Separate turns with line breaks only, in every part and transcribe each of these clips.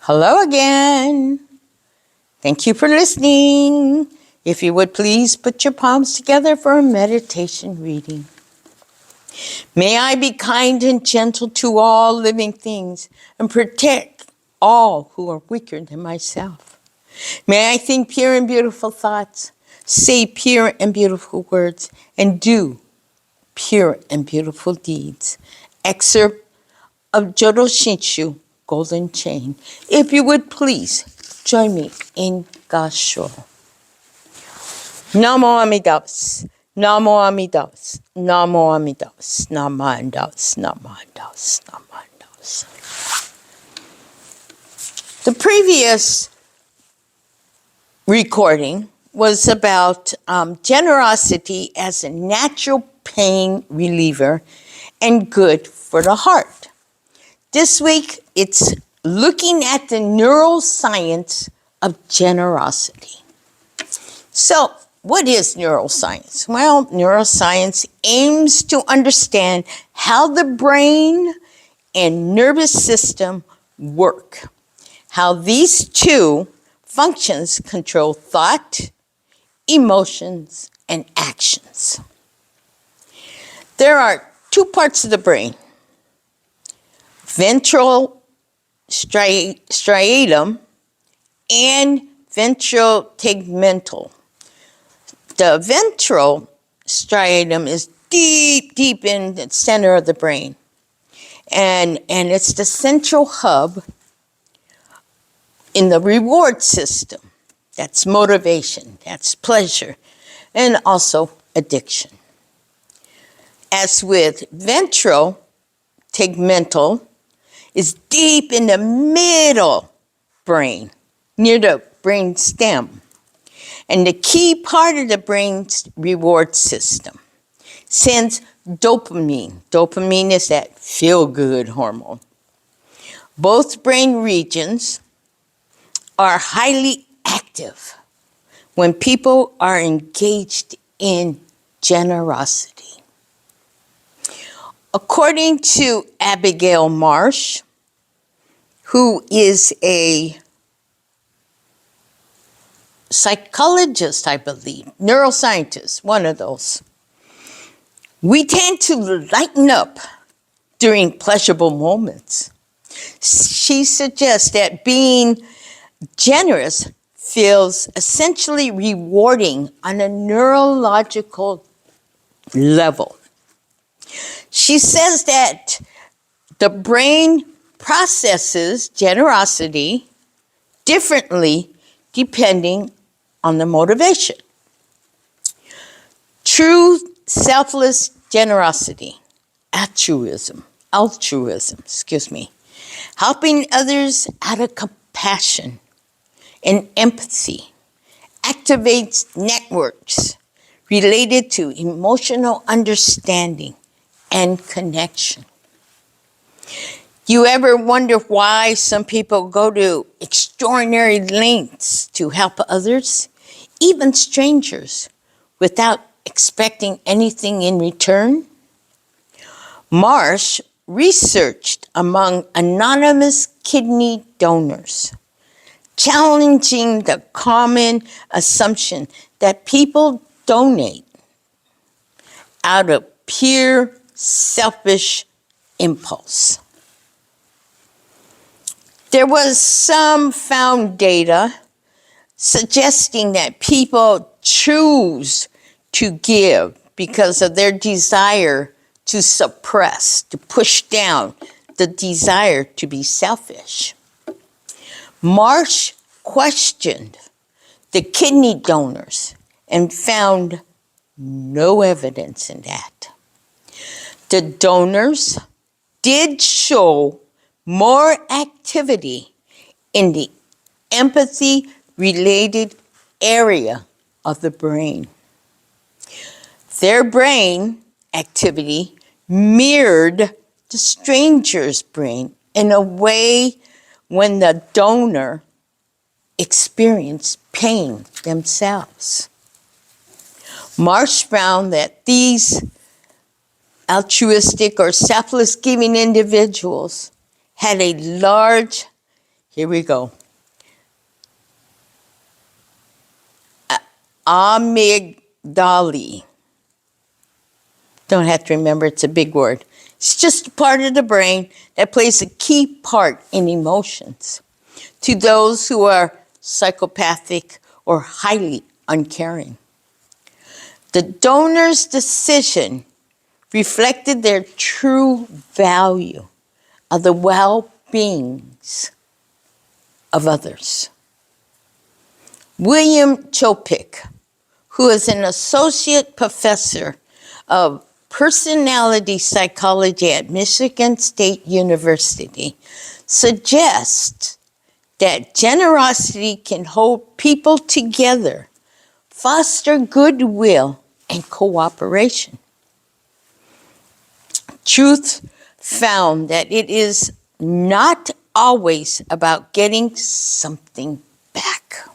Hello again. Thank you for listening. If you would please put your palms together for a meditation reading. May I be kind and gentle to all living things and protect all who are weaker than myself. May I think pure and beautiful thoughts, say pure and beautiful words, and do pure and beautiful deeds. Excerpt of Jodo Shinshu, Golden Chain. If you would please join me in Gasho. Namo Amidavs, Namo Amidavs, Namo Amidavs, Namandavs, Namandavs, Namandavs. The previous recording was about generosity as a natural pain reliever and good for the heart. This week, it's looking at the neuroscience of generosity. So, what is neuroscience? Well, neuroscience aims to understand how the brain and nervous system work, how these two functions control thought, emotions, and actions. There are two parts of the brain: ventral striatum and ventral tegmental. The ventral striatum is deep in the center of the brain. And it's the central hub in the reward system. That's motivation, that's pleasure, and also addiction. As with ventral tegmental, is deep in the middle brain, near the brain stem, and the key part of the brain's reward system. Sends dopamine. Dopamine is that feel-good hormone. Both brain regions are highly active when people are engaged in generosity. According to Abigail Marsh, who is a psychologist, I believe, neuroscientist, one of those, we tend to lighten up during pleasurable moments. She suggests that being generous feels essentially rewarding on a neurological level. She says that the brain processes generosity differently depending on the motivation. True selfless generosity, altruism, helping others out of compassion and empathy, activates networks related to emotional understanding and connection. You ever wonder why some people go to extraordinary lengths to help others, even strangers, without expecting anything in return? Marsh researched among anonymous kidney donors, challenging the common assumption that people donate out of pure selfish impulse. There was some found data suggesting that people choose to give because of their desire to suppress, to push down the desire to be selfish. Marsh questioned the kidney donors and found no evidence in that. The donors did show more activity in the empathy-related area of the brain. Their brain activity mirrored the stranger's brain in a way when the donor experienced pain themselves. Marsh found that these altruistic or selfless giving individuals had a large Here we go. Amygdala. Don't have to remember, it's a big word. It's just a part of the brain that plays a key part in emotions. To those who are psychopathic or highly uncaring, the donor's decision reflected their true value of the well-beings of others. William Chopik, who is an associate professor of personality psychology at Michigan State University, suggests that generosity can hold people together, foster goodwill and cooperation. Truth found that it is not always about getting something back.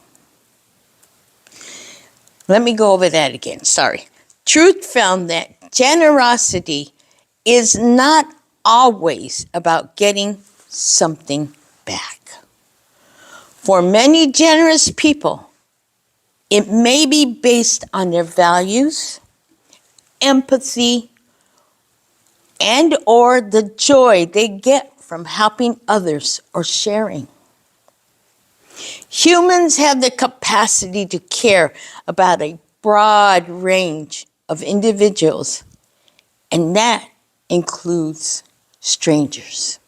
Let me go over that again, sorry. Truth found that generosity is not always about getting something back. For many generous people, it may be based on their values, empathy, and or the joy they get from helping others or sharing. Humans have the capacity to care about a broad range of individuals, and that includes strangers.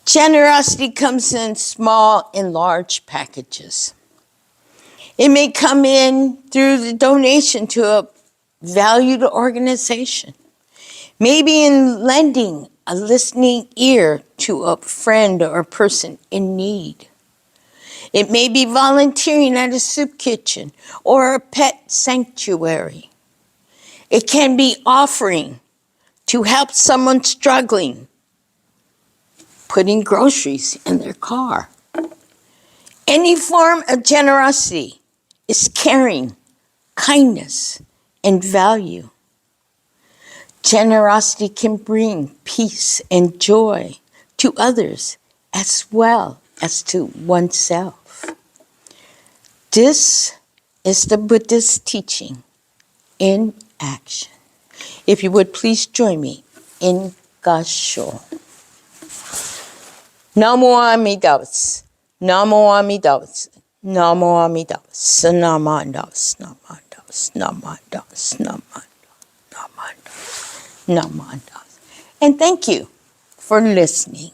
Generosity comes in small and large packages. It may come in through the donation to a valued organization, maybe in lending a listening ear to a friend or person in need. It may be volunteering at a soup kitchen or a pet sanctuary. It can be offering to help someone struggling, putting groceries in their car. Any form of generosity is caring, kindness, and value. Generosity can bring peace and joy to others as well as to oneself. This is the Buddhist teaching in action. If you would please join me in Gassho. Namo Amida Butsu. Namo Amida Butsu. Namo Amida Butsu. Namo Amida Butsu. Namo Amida Butsu. Namo Amida Butsu. Namo Amida Butsu. And thank you for listening.